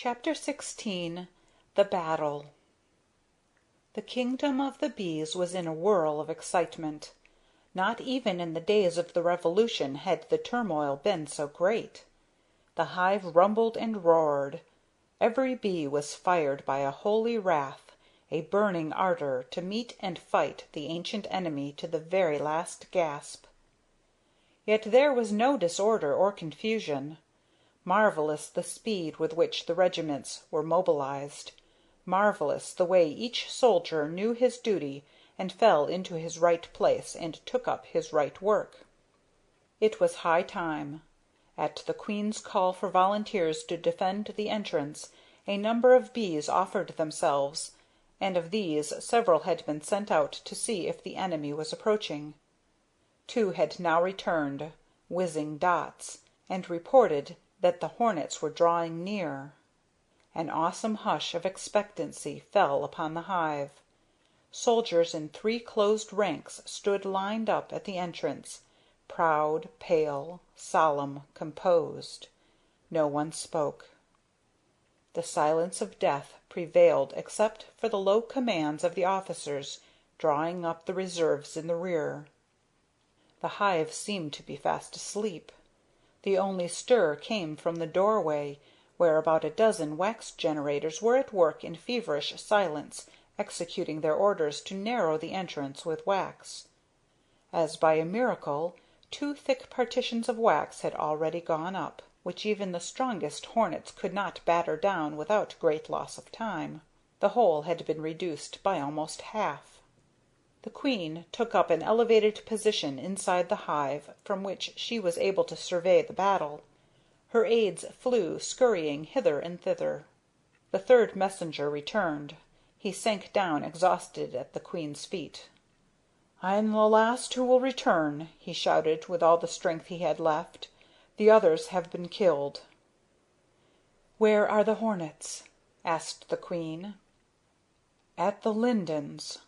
Chapter 16. The Battle. The kingdom of the bees was in a whirl of excitement. Not even in the days of the Revolution had the turmoil been so great. The hive rumbled and roared. Every bee was fired by a holy wrath, a burning ardor to meet and fight the ancient enemy to the very last gasp. Yet there was no disorder or confusion. Marvelous the speed with which the regiments were mobilized; marvelous the way each soldier knew his duty and fell into his right place and took up his right work. It was high time. At the queen's call for volunteers to defend the entrance, a number of bees offered themselves, and of these several had been sent out to see if the enemy was approaching. 2 had now returned, whizzing dots, and reported that the hornets were drawing near. An awesome hush of expectancy fell upon the hive. Soldiers in 3 closed ranks stood lined up at the entrance, proud, pale, solemn, composed. No one spoke. The silence of death prevailed except for the low commands of the officers drawing up the reserves in the rear. The hive seemed to be fast asleep. The only stir came from the doorway, where about a dozen wax generators were at work in feverish silence, executing their orders to narrow the entrance with wax. As by a miracle, 2 thick partitions of wax had already gone up, which even the strongest hornets could not batter down without great loss of time. The hole had been reduced by almost half. The queen took up an elevated position inside the hive, from which she was able to survey the battle. Her aides flew scurrying hither and thither. The 3rd messenger returned. He sank down exhausted at the queen's feet. "I am the last who will return," he shouted with all the strength he had left. "The others have been killed." "Where are the hornets?" asked the queen. "At the lindens.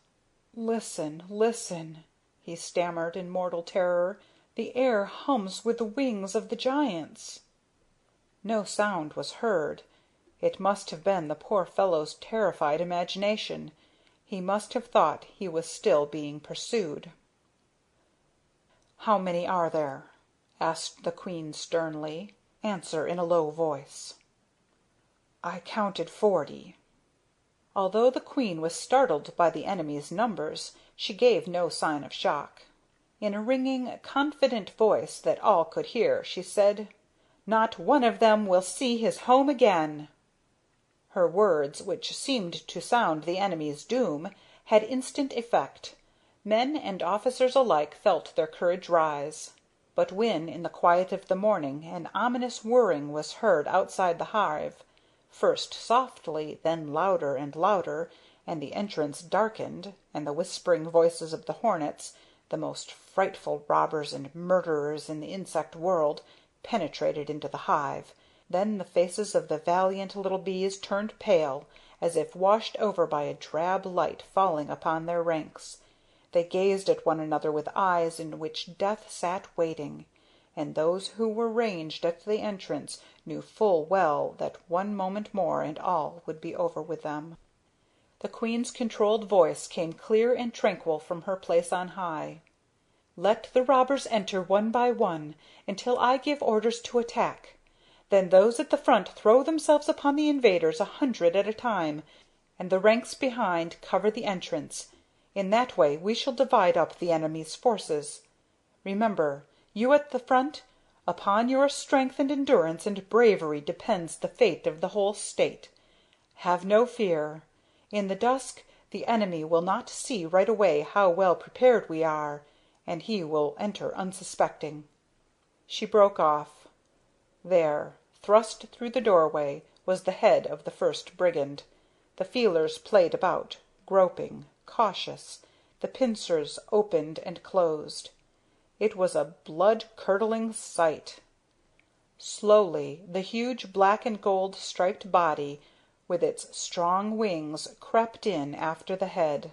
Listen, listen," he stammered in mortal terror. "The air hums with the wings of the giants." No sound was heard. It must have been the poor fellow's terrified imagination. He must have thought he was still being pursued. "How many are there?" asked the queen sternly. "Answer in a low voice." "I counted 40." Although the queen was startled by the enemy's numbers, she gave no sign of shock. In a ringing, confident voice that all could hear, she said: "Not one of them will see his home again." Her words, which seemed to sound the enemy's doom, had instant effect. Men and officers alike felt their courage rise. But when, in the quiet of the morning, an ominous whirring was heard outside the hive, first softly, then louder and louder, and the entrance darkened, and the whispering voices of the hornets, the most frightful robbers and murderers in the insect world, penetrated into the hive, then the faces of the valiant little bees turned pale, as if washed over by a drab light falling upon their ranks. They gazed at one another with eyes in which death sat waiting, and those who were ranged at the entrance knew full well that one moment more and all would be over with them. The queen's controlled voice came clear and tranquil from her place on high. "Let the robbers enter one by one, until I give orders to attack. Then those at the front throw themselves upon the invaders 100 at a time, and the ranks behind cover the entrance. In that way we shall divide up the enemy's forces. Remember, you at the front, upon your strength and endurance and bravery depends the fate of the whole state. Have no fear. In the dusk the enemy will not see right away how well prepared we are, and he will enter unsuspecting." She broke off. There, thrust through the doorway, was the head of the first brigand. The feelers played about, groping, cautious. The pincers opened and closed. It was a blood-curdling sight. Slowly the huge black and gold striped body, with its strong wings, crept in after the head.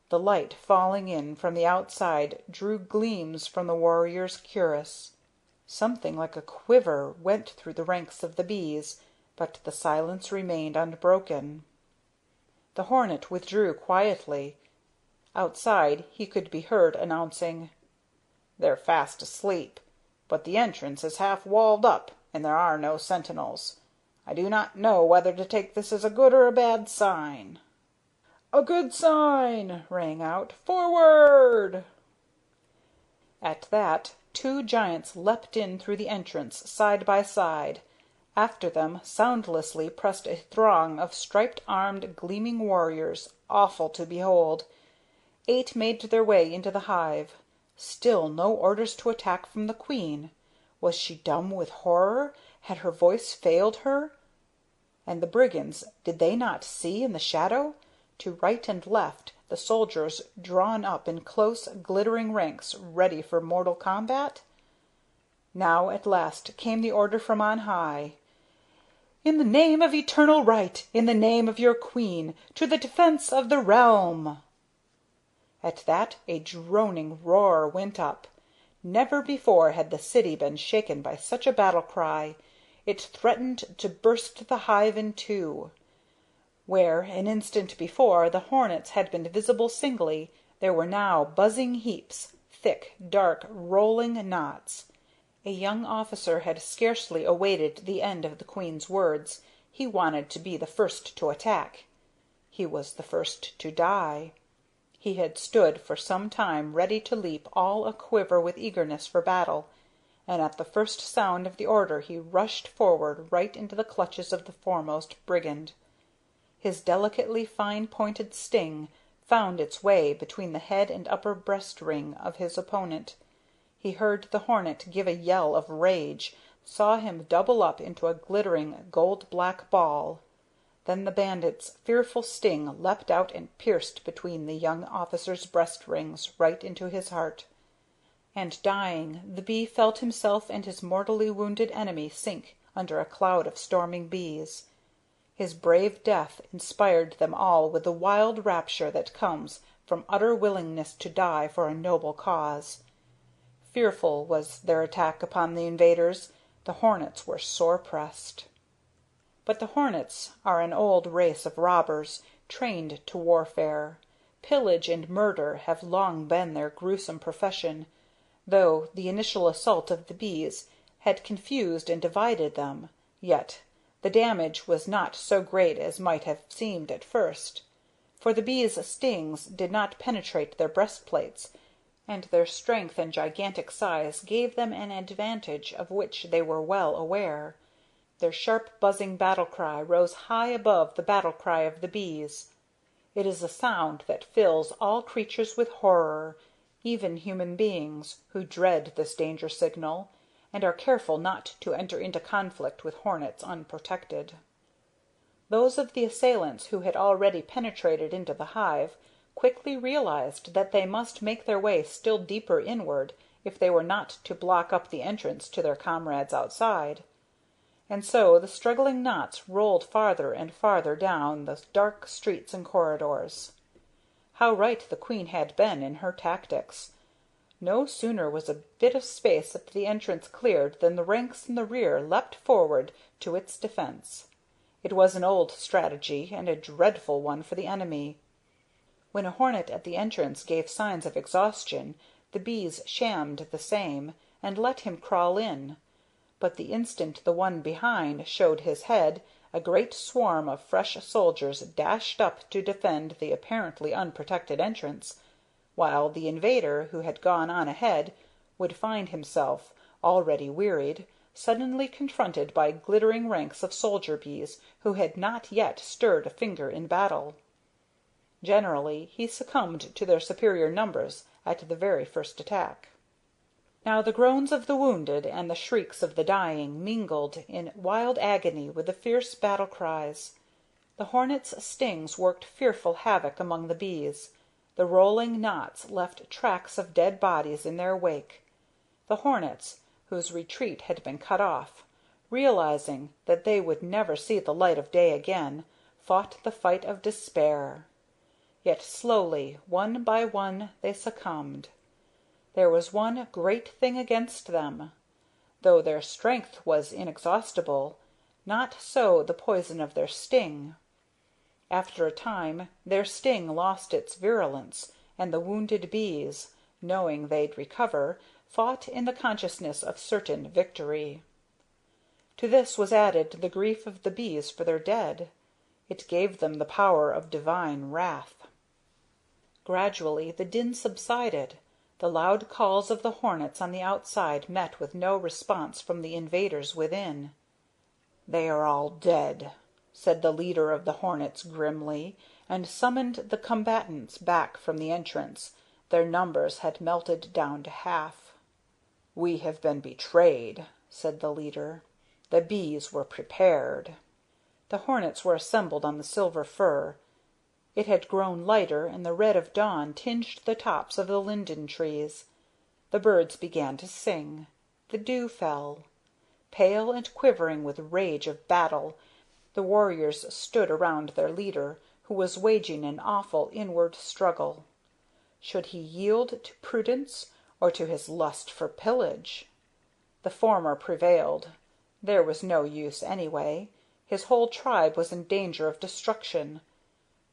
The light falling in from the outside drew gleams from the warrior's cuirass. Something like a quiver went through the ranks of the bees, but the silence remained unbroken. The hornet withdrew quietly. Outside he could be heard announcing: "They're fast asleep, but the entrance is half walled up, and there are no sentinels. I do not know whether to take this as a good or a bad sign." "A good sign!" rang out. "Forward!" At that, two giants leapt in through the entrance, side by side. After them soundlessly pressed a throng of striped-armed, gleaming warriors, awful to behold. 8 made their way into the hive. Still no orders to attack from the queen. Was she dumb with horror? Had her voice failed her? And the brigands, did they not see in the shadow? To right and left, the soldiers drawn up in close, glittering ranks, ready for mortal combat? Now at last came the order from on high: "In the name of eternal right, in the name of your queen, to the defense of the realm!" At that a droning roar went up. Never before had the city been shaken by such a battle cry. It threatened to burst the hive in two. Where, an instant before, the hornets had been visible singly, there were now buzzing heaps, thick, dark, rolling knots. A young officer had scarcely awaited the end of the queen's words. He wanted to be the first to attack. He was the first to die. He had stood for some time ready to leap, all a-quiver with eagerness for battle, and at the first sound of the order he rushed forward right into the clutches of the foremost brigand. His delicately fine-pointed sting found its way between the head and upper breast-ring of his opponent. He heard the hornet give a yell of rage, saw him double up into a glittering gold-black ball. Then the bandit's fearful sting leapt out and pierced between the young officer's breast-rings right into his heart. And, dying, the bee felt himself and his mortally wounded enemy sink under a cloud of storming bees. His brave death inspired them all with the wild rapture that comes from utter willingness to die for a noble cause. Fearful was their attack upon the invaders. The hornets were sore pressed. But the hornets are an old race of robbers, trained to warfare. Pillage and murder have long been their gruesome profession, though the initial assault of the bees had confused and divided them, yet the damage was not so great as might have seemed at first, for the bees' stings did not penetrate their breastplates, and their strength and gigantic size gave them an advantage of which they were well aware. Their sharp buzzing battle cry rose high above the battle cry of the bees. It is a sound that fills all creatures with horror, even human beings, who dread this danger signal, and are careful not to enter into conflict with hornets unprotected. Those of the assailants who had already penetrated into the hive quickly realized that they must make their way still deeper inward if they were not to block up the entrance to their comrades outside. And so the struggling knots rolled farther and farther down the dark streets and corridors. How right the queen had been in her tactics! No sooner was a bit of space at the entrance cleared than the ranks in the rear leapt forward to its defense. It was an old strategy, and a dreadful one for the enemy. When a hornet at the entrance gave signs of exhaustion, the bees shammed the same, and let him crawl in. But the instant the one behind showed his head, a great swarm of fresh soldiers dashed up to defend the apparently unprotected entrance, while the invader, who had gone on ahead, would find himself, already wearied, suddenly confronted by glittering ranks of soldier bees who had not yet stirred a finger in battle. Generally he succumbed to their superior numbers at the very first attack. Now the groans of the wounded and the shrieks of the dying mingled in wild agony with the fierce battle cries. The hornets' stings worked fearful havoc among the bees. The rolling knots left tracks of dead bodies in their wake. The hornets, whose retreat had been cut off, realizing that they would never see the light of day again, fought the fight of despair. Yet slowly, one by one, they succumbed. There was one great thing against them. Though their strength was inexhaustible, Not so the poison of their sting. After a time their sting lost its virulence, and the wounded bees, knowing they'd recover, fought in the consciousness of certain victory. To this was added the grief of the bees for their dead. It gave them the power of divine wrath. Gradually the din subsided. The loud calls of the hornets on the outside met with no response from the invaders within. "They are all dead," said the leader of the hornets grimly, and summoned the combatants back from the entrance. Their numbers had melted down to half. "We have been betrayed," said the leader. "The bees were prepared." The hornets were assembled on the silver fir. It had grown lighter, and the red of dawn tinged the tops of the linden trees. The birds began to sing. The dew fell. Pale and quivering with rage of battle, the warriors stood around their leader, who was waging an awful inward struggle. Should he yield to prudence or to his lust for pillage? The former prevailed. There was no use anyway. His whole tribe was in danger of destruction.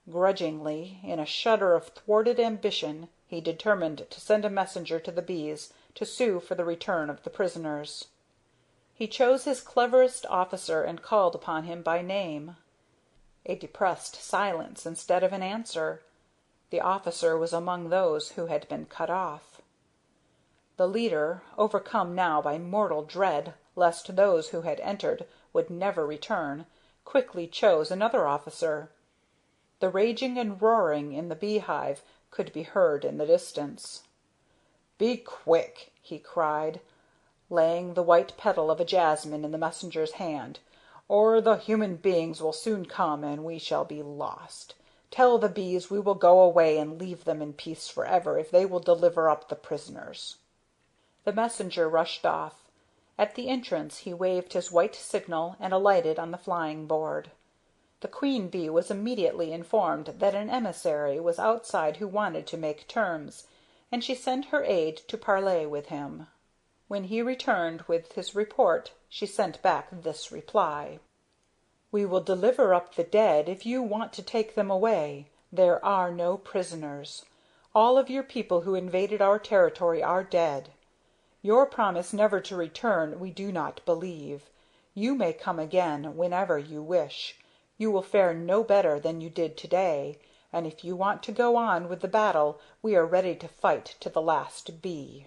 Grudgingly, in a shudder of thwarted ambition, he determined to send a messenger to the bees to sue for the return of the prisoners. He chose his cleverest officer and called upon him by name. A depressed silence instead of an answer. The officer was among those who had been cut off. The leader, overcome now by mortal dread lest those who had entered would never return, quickly chose another officer. The raging and roaring in the beehive could be heard in the distance. "Be quick!" he cried, laying the white petal of a jasmine in the messenger's hand, "or the human beings will soon come and we shall be lost. Tell the bees we will go away and leave them in peace forever if they will deliver up the prisoners." The messenger rushed off. At the entrance he waved his white signal and alighted on the flying board. The queen bee was immediately informed that an emissary was outside who wanted to make terms, and she sent her aide to parley with him. When he returned with his report she sent back this reply: "We will deliver up the dead if you want to take them away. There are no prisoners. All of your people who invaded our territory are dead. Your promise never to return we do not believe. You may come again whenever you wish. You will fare no better than you did to-day, and if you want to go on with the battle we are ready to fight to the last bee."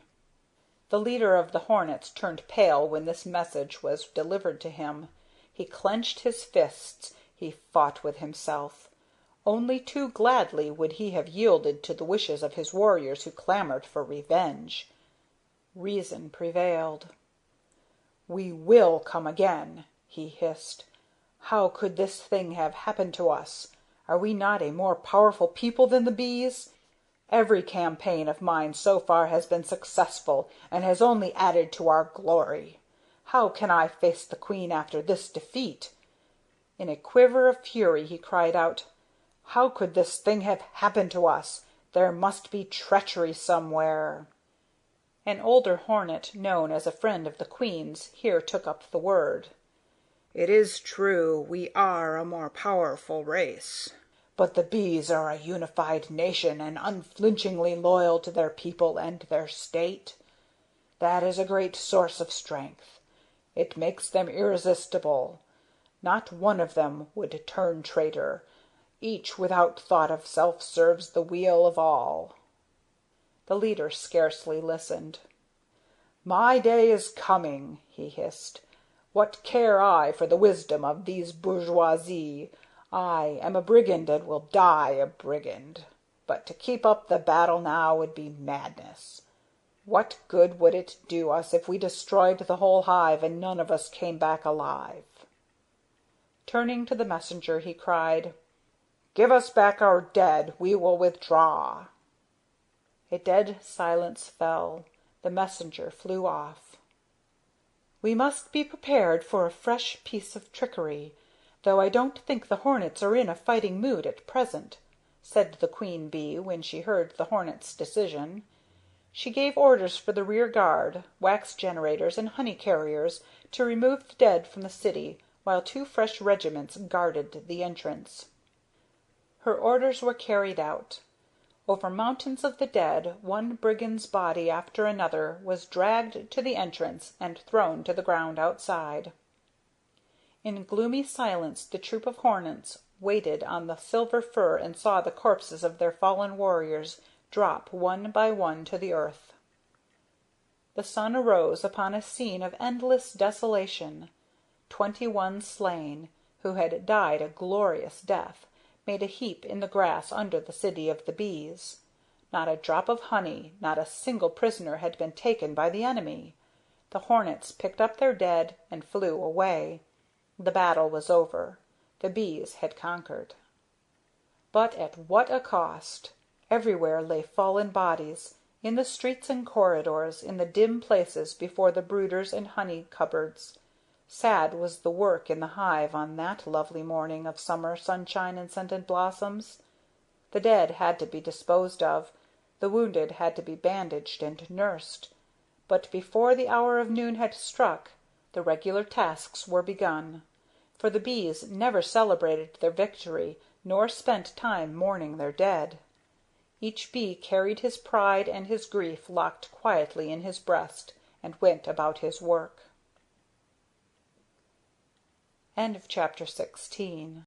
The leader of the hornets turned pale when this message was delivered to him. He clenched his fists. He fought with himself. Only too gladly would he have yielded to the wishes of his warriors who clamored for revenge. Reason prevailed. "We will come again," he hissed. "How could this thing have happened to us? Are we not a more powerful people than the bees? Every campaign of mine so far has been successful and has only added to our glory. How can I face the queen after this defeat?" In a quiver of fury he cried out: "How could this thing have happened to us? There must be treachery somewhere." An older hornet, known as a friend of the queen's, here took up the word. "It is true we are a more powerful race, but the bees are a unified nation and unflinchingly loyal to their people and their state. That is a great source of strength. It makes them irresistible. Not one of them would turn traitor. Each without thought of self serves the weal of all." The leader scarcely listened. "My day is coming," he hissed. "What care I for the wisdom of these bourgeoisie? I am a brigand and will die a brigand. But to keep up the battle now would be madness. What good would it do us if we destroyed the whole hive and none of us came back alive?" Turning to the messenger, he cried: "Give us back our dead. We will withdraw." A dead silence fell. The messenger flew off. "We must be prepared for a fresh piece of trickery, though I don't think the hornets are in a fighting mood at present," said the queen bee when she heard the hornets' decision. She gave orders for the rear guard, wax generators, and honey carriers to remove the dead from the city, while 2 fresh regiments guarded the entrance. Her orders were carried out. Over mountains of the dead, one brigand's body after another was dragged to the entrance and thrown to the ground outside. In gloomy silence the troop of hornets waited on the silver fir and saw the corpses of their fallen warriors drop one by one to the earth. The sun arose upon a scene of endless desolation. 21 slain, who had died a glorious death, made a heap in the grass under the city of the bees. Not a drop of honey, not a single prisoner had been taken by the enemy. The hornets picked up their dead and flew away. The battle was over. The bees had conquered. But at what a cost! Everywhere lay fallen bodies, in the streets and corridors, in the dim places before the brooders and honey cupboards. Sad was the work in the hive on that lovely morning of summer sunshine and scented blossoms. The dead had to be disposed of, the wounded had to be bandaged and nursed. But before the hour of noon had struck, the regular tasks were begun, for the bees never celebrated their victory nor spent time mourning their dead. Each bee carried his pride and his grief locked quietly in his breast and went about his work. Chapter 17